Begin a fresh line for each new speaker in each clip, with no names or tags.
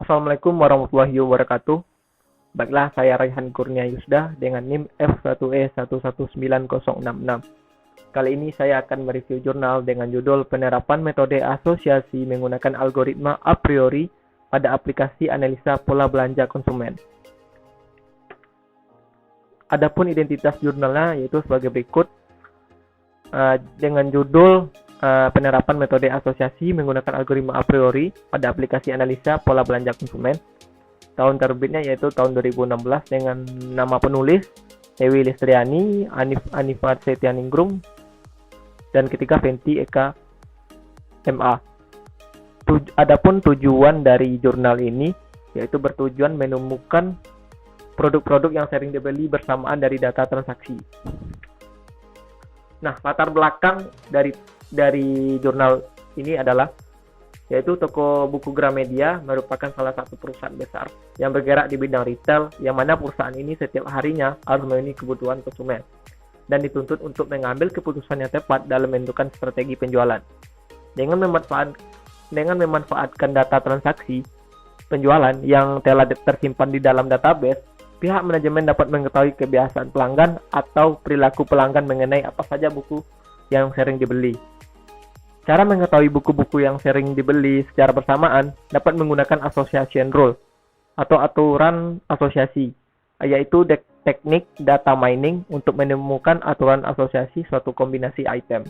Assalamualaikum warahmatullahi wabarakatuh. Baiklah, saya Raihan Kurnia Yusda dengan NIM F1E119066. Kali ini saya akan mereview jurnal dengan judul Penerapan Metode Asosiasi Menggunakan Algoritma A Priori pada Aplikasi Analisa Pola Belanja Konsumen. Adapun identitas jurnalnya yaitu sebagai berikut, dengan judul Penerapan Metode Asosiasi Menggunakan Algoritma A Priori pada Aplikasi Analisa Pola Belanja Konsumen. Tahun terbitnya yaitu tahun 2016 dengan nama penulis Ewi Listriani, Anifat Setianingrum, dan ketiga Fenty Eka MA. Adapun tujuan dari jurnal ini yaitu bertujuan menemukan produk-produk yang sering dibeli bersamaan dari data transaksi. Nah, latar belakang dari jurnal ini adalah yaitu toko buku Gramedia merupakan salah satu perusahaan besar yang bergerak di bidang retail, yang mana perusahaan ini setiap harinya harus memenuhi kebutuhan konsumen dan dituntut untuk mengambil keputusan yang tepat dalam menentukan strategi penjualan. Dengan memanfaatkan data transaksi penjualan yang telah tersimpan di dalam database, pihak manajemen dapat mengetahui kebiasaan pelanggan atau perilaku pelanggan mengenai apa saja buku yang sering dibeli. Cara mengetahui buku-buku yang sering dibeli secara bersamaan dapat menggunakan association rule atau aturan asosiasi, yaitu teknik data mining untuk menemukan aturan asosiasi suatu kombinasi item.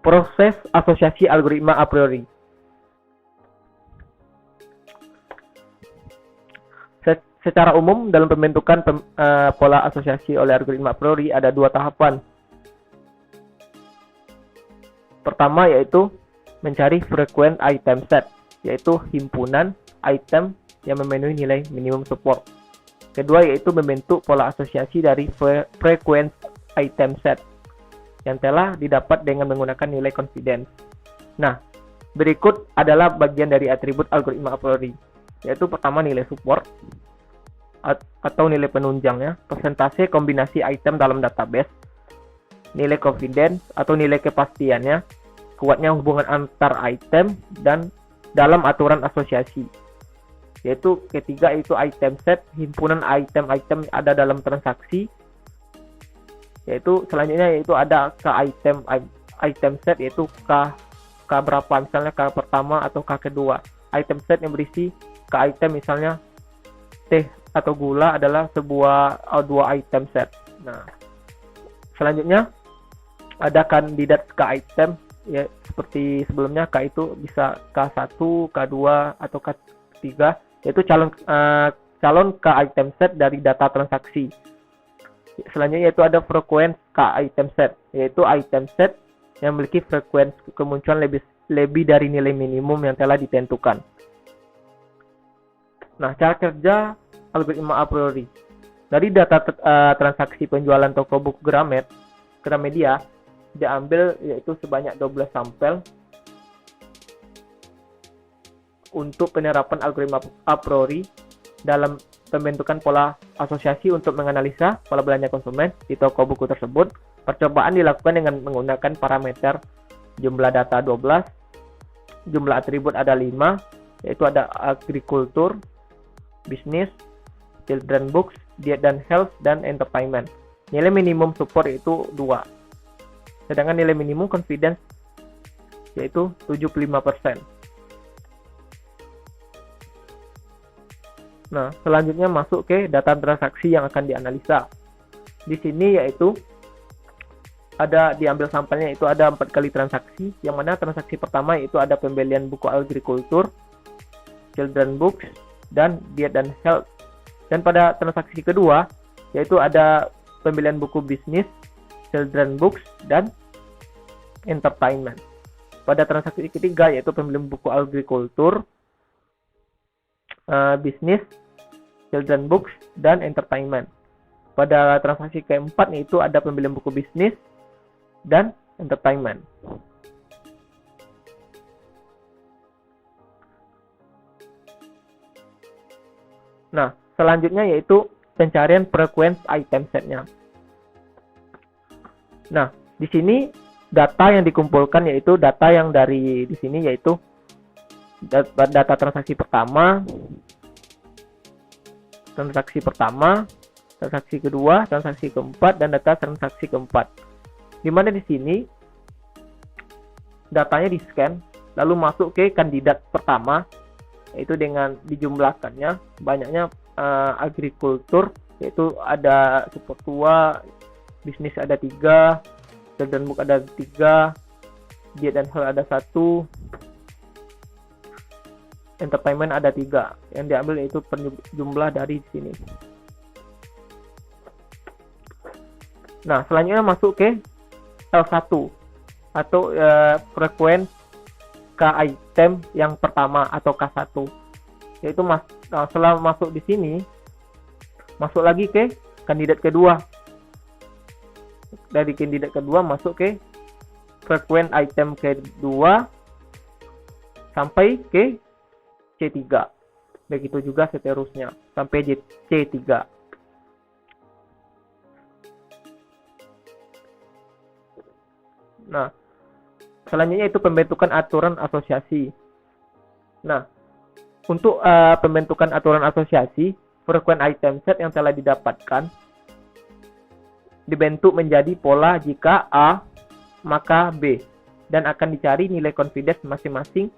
Proses asosiasi algoritma a priori. Secara umum, dalam pembentukan pola asosiasi oleh algoritma a priori ada dua tahapan. Pertama yaitu mencari frequent item set, yaitu himpunan item yang memenuhi nilai minimum support. Kedua yaitu membentuk pola asosiasi dari frequent item set yang telah didapat dengan menggunakan nilai confidence. Nah, berikut adalah bagian dari atribut algoritma a priori, yaitu pertama nilai support atau nilai penunjangnya, persentase kombinasi item dalam database, nilai confidence atau nilai kepastiannya, kuatnya hubungan antar item dan dalam aturan asosiasi. Yaitu ketiga itu item set, himpunan item-item ada dalam transaksi. Yaitu selanjutnya yaitu ada ke item set, yaitu K berapa, misalnya K pertama atau K kedua. Item set yang berisi ke item misalnya teh atau gula adalah dua item set. Nah, selanjutnya ada kandidat ke item, ya seperti sebelumnya K itu bisa K1, K2 atau K3, yaitu calon K item set dari data transaksi. Selanjutnya yaitu ada frequent K item set, yaitu item set yang memiliki frekuensi kemunculan lebih dari nilai minimum yang telah ditentukan. Nah, cara kerja algoritma a priori. Dari data transaksi penjualan toko buku Gramedia diambil yaitu sebanyak 12 sampel untuk penerapan algoritma a priori dalam pembentukan pola asosiasi untuk menganalisa pola belanja konsumen di toko buku tersebut. Percobaan dilakukan dengan menggunakan parameter jumlah data 12, jumlah atribut ada 5, yaitu ada agrikultur, bisnis, children books, diet dan health, dan entertainment. Nilai minimum support itu 2. Sedangkan nilai minimum confidence yaitu 75%. Nah, selanjutnya masuk ke data transaksi yang akan dianalisa. Di sini yaitu ada diambil sampelnya itu ada 4 kali transaksi, yang mana transaksi pertama yaitu ada pembelian buku agrikultur, children books, dan diet dan health. Dan pada transaksi kedua yaitu ada pembelian buku bisnis, children books, dan entertainment. Pada transaksi ketiga yaitu pembelian buku agrikultur, bisnis, children books, dan entertainment. Pada transaksi keempat yaitu ada pembelian buku bisnis dan entertainment. Nah, selanjutnya yaitu pencarian frequent item setnya. Nah, di sini data yang dikumpulkan yaitu data yang dari di sini yaitu data transaksi pertama, transaksi kedua, transaksi keempat, dan data transaksi keempat. Dimana di sini datanya di scan lalu masuk ke kandidat pertama, yaitu dengan dijumlahkannya banyaknya agrikultur, yaitu ada support 2, bisnis ada 3, children book ada 3, diet dan health ada 1, entertainment ada 3. Yang diambil yaitu jumlah dari sini. Nah, selanjutnya masuk ke L1 atau frekuensi K item yang pertama atau K1. Yaitu setelah masuk di sini, masuk lagi ke kandidat kedua. Dari kandidat kedua masuk ke frekuensi item kedua sampai ke C3. Begitu juga seterusnya sampai C3. Nah, selanjutnya itu pembentukan aturan asosiasi. Nah, untuk pembentukan aturan asosiasi, frekuensi item set yang telah didapatkan dibentuk menjadi pola jika A maka B, dan akan dicari nilai confidence masing-masing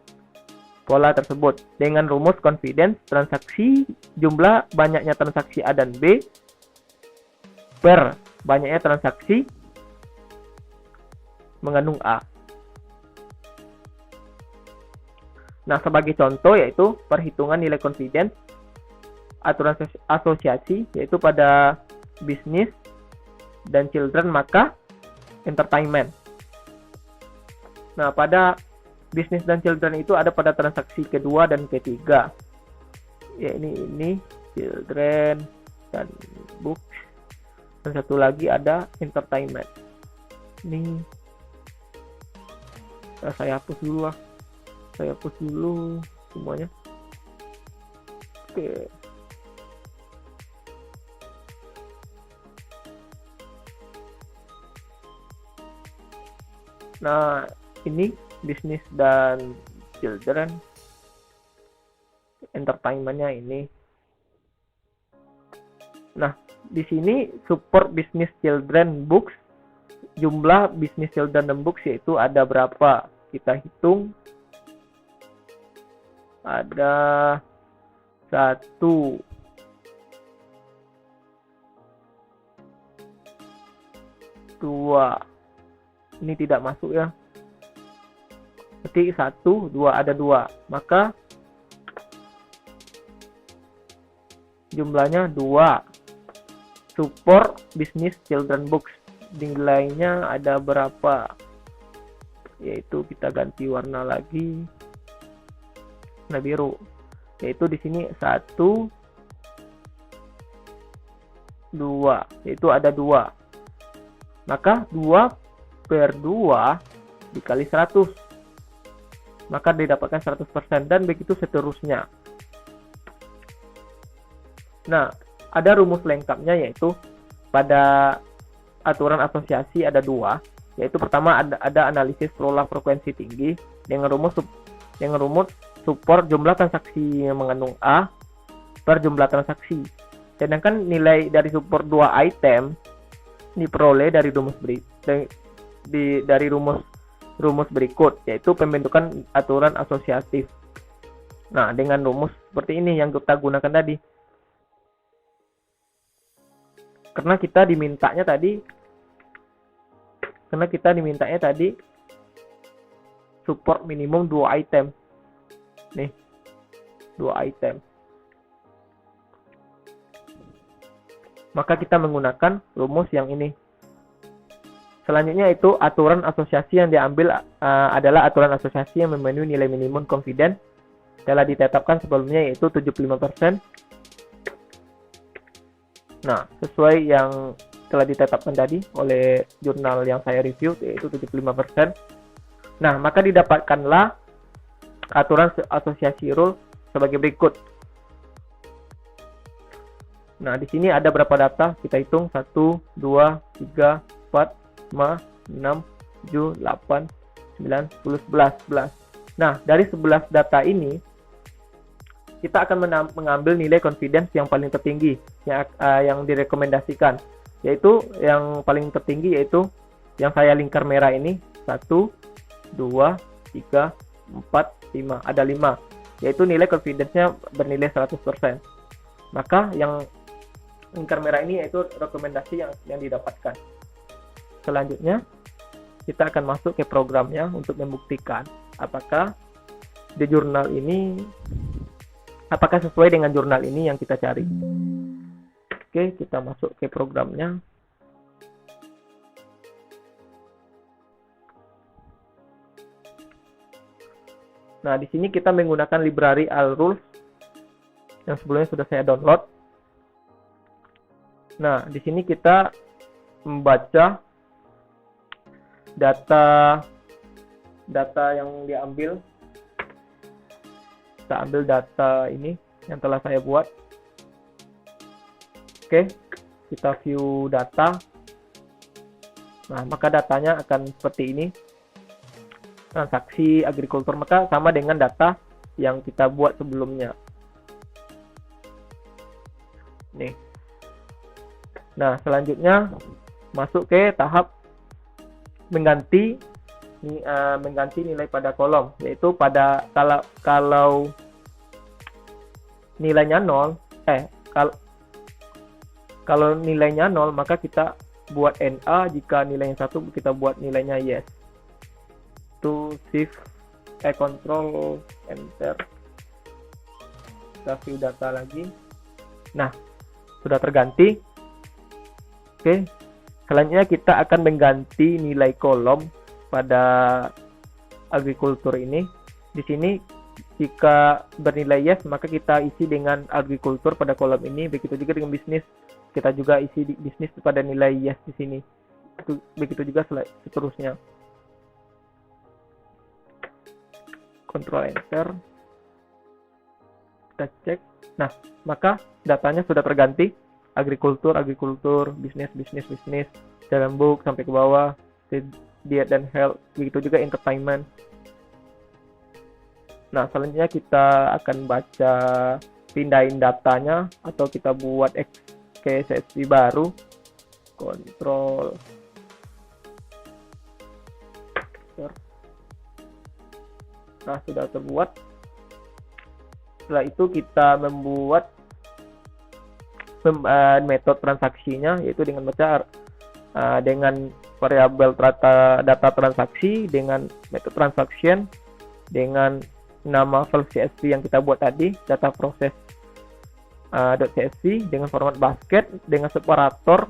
pola tersebut dengan rumus confidence transaksi jumlah banyaknya transaksi A dan B per banyaknya transaksi mengandung A. Nah, sebagai contoh yaitu perhitungan nilai confidence aturan asosiasi yaitu pada bisnis dan children maka entertainment. Nah, pada bisnis dan children itu ada pada transaksi kedua dan ketiga. Ya, ini children dan books. Dan satu lagi ada entertainment. Ini saya hapus dulu lah. Saya hapus dulu semuanya. Oke. Nah, ini bisnis dan children, entertainmentnya ini. Nah, di sini support bisnis children books, jumlah bisnis children dan books yaitu ada berapa? Kita hitung. Ada 1, 2. Ini tidak masuk ya. Ketik 1, 2, ada 2. Maka jumlahnya 2. Support bisnis children books. Nilainya ada berapa? Yaitu kita ganti warna lagi. Warna biru. Yaitu di sini 1, 2. Yaitu ada 2. Maka 2 per 2 dikali 100, maka didapatkan 100%, dan begitu seterusnya. Nah, ada rumus lengkapnya yaitu pada aturan asosiasi ada 2, yaitu pertama ada analisis perolah frekuensi tinggi dengan rumus support jumlah transaksi yang mengandung A per jumlah transaksi. Sedangkan nilai dari support 2 item diperoleh dari rumus berikut, yaitu pembentukan aturan asosiatif. Nah, dengan rumus seperti ini yang kita gunakan tadi. Karena kita dimintanya tadi support minimum 2 item. Nih, 2 item. Maka kita menggunakan rumus yang ini. Selanjutnya itu aturan asosiasi yang diambil adalah aturan asosiasi yang memenuhi nilai minimum confidence telah ditetapkan sebelumnya yaitu 75%. Nah, sesuai yang telah ditetapkan tadi oleh jurnal yang saya review yaitu 75%. Nah, maka didapatkanlah aturan asosiasi rule sebagai berikut. Nah, di sini ada berapa data? Kita hitung 1, 2, 3, 4, 5, 6, 7, 8, 9, 10, 11. Nah, dari 11 data ini, kita akan mengambil nilai confidence yang paling tertinggi, yang direkomendasikan. Yaitu yang paling tertinggi yaitu yang saya lingkar merah ini, 1, 2, 3, 4, 5. Ada 5. Yaitu nilai confidence-nya bernilai 100%. Maka yang lingkar merah ini yaitu rekomendasi yang didapatkan. Selanjutnya, kita akan masuk ke programnya untuk membuktikan apakah di jurnal ini, apakah sesuai dengan jurnal ini yang kita cari. Oke, kita masuk ke programnya. Nah, di sini kita menggunakan library Alrules yang sebelumnya sudah saya download. Nah, di sini kita membaca data yang diambil. Kita ambil data ini yang telah saya buat. Oke, kita view data. Nah, maka datanya akan seperti ini. Transaksi agrikultur, maka sama dengan data yang kita buat sebelumnya. Nih. Nah, selanjutnya masuk ke tahap mengganti nilai pada kolom, yaitu pada kalau nilainya 0, kalau nilainya 0 maka kita buat NA, jika nilainya 1 kita buat nilainya yes. To shift control enter. Kita view data lagi. Nah, sudah terganti. Oke, selanjutnya kita akan mengganti nilai kolom pada agrikultur ini. Di sini jika bernilai yes maka kita isi dengan agrikultur pada kolom ini. Begitu juga dengan bisnis, kita juga isi di bisnis pada nilai yes di sini. Begitu juga seterusnya. Control enter. Kita cek. Nah, maka datanya sudah terganti. Agrikultur, bisnis, dalam book sampai ke bawah, diet dan health, begitu juga entertainment. Nah, selanjutnya kita akan baca, pindahin datanya atau kita buat XKSSP baru. Control Nah, sudah terbuat. Setelah itu kita membuat metode transaksinya, yaitu dengan baca dengan variabel data transaksi, dengan metode transaction, dengan nama file CSV yang kita buat tadi, data proses .csv, dengan format basket, dengan separator,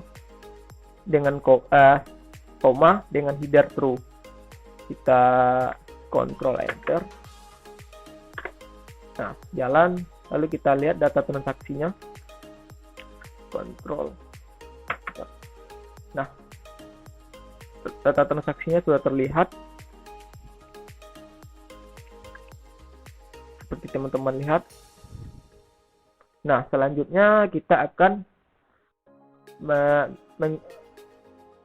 dengan koma, dengan header true. Kita Control enter. Nah, jalan, lalu kita lihat data transaksinya. Control. Nah, data transaksinya sudah terlihat. Seperti teman-teman lihat. Nah, selanjutnya kita akan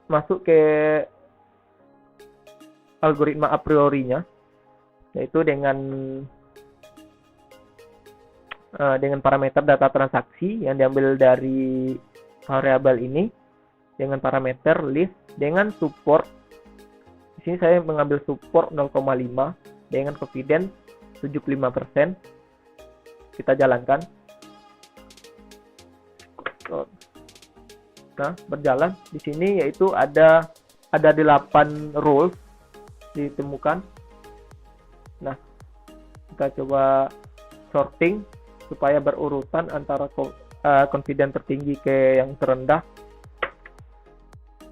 masuk ke algoritma a priori-nya, yaitu dengan parameter data transaksi yang diambil dari variabel ini, dengan parameter list, dengan support. Di sini saya mengambil support 0,5 dengan confidence 75%. Kita jalankan. Nah, berjalan di sini, yaitu ada 8 rules ditemukan. Nah, kita coba sorting supaya berurutan antara confidence tertinggi ke yang terendah.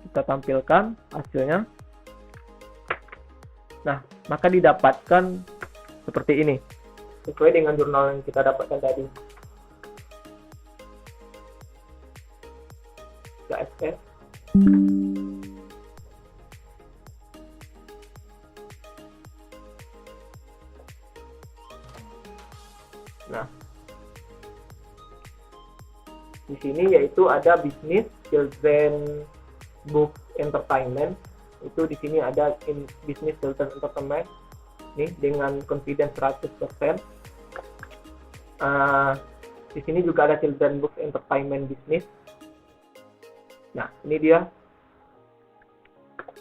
Kita tampilkan hasilnya. Nah, maka didapatkan seperti ini, sesuai dengan jurnal yang kita dapatkan tadi. Kita access. Nah, di sini yaitu ada bisnis, children, book, entertainment. Itu di sini ada in business children entertainment nih dengan confidence 100%. Di sini juga ada children books entertainment business. Nah, ini dia.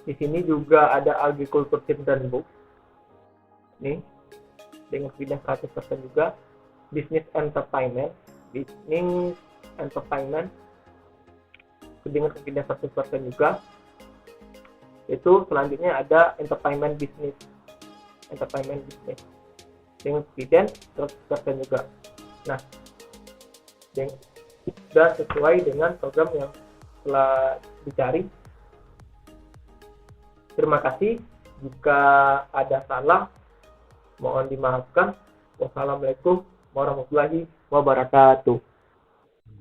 Di sini juga ada agriculture children books nih dengan confidence 100% juga. Business entertainment dengan confidence 100% juga. Itu selanjutnya ada entertainment business dengan confidence 100% juga. Nah, sudah sesuai dengan program yang telah dicari. Terima kasih. Jika ada salah, mohon dimaafkan. Wassalamualaikum warahmatullahi wabarakatuh.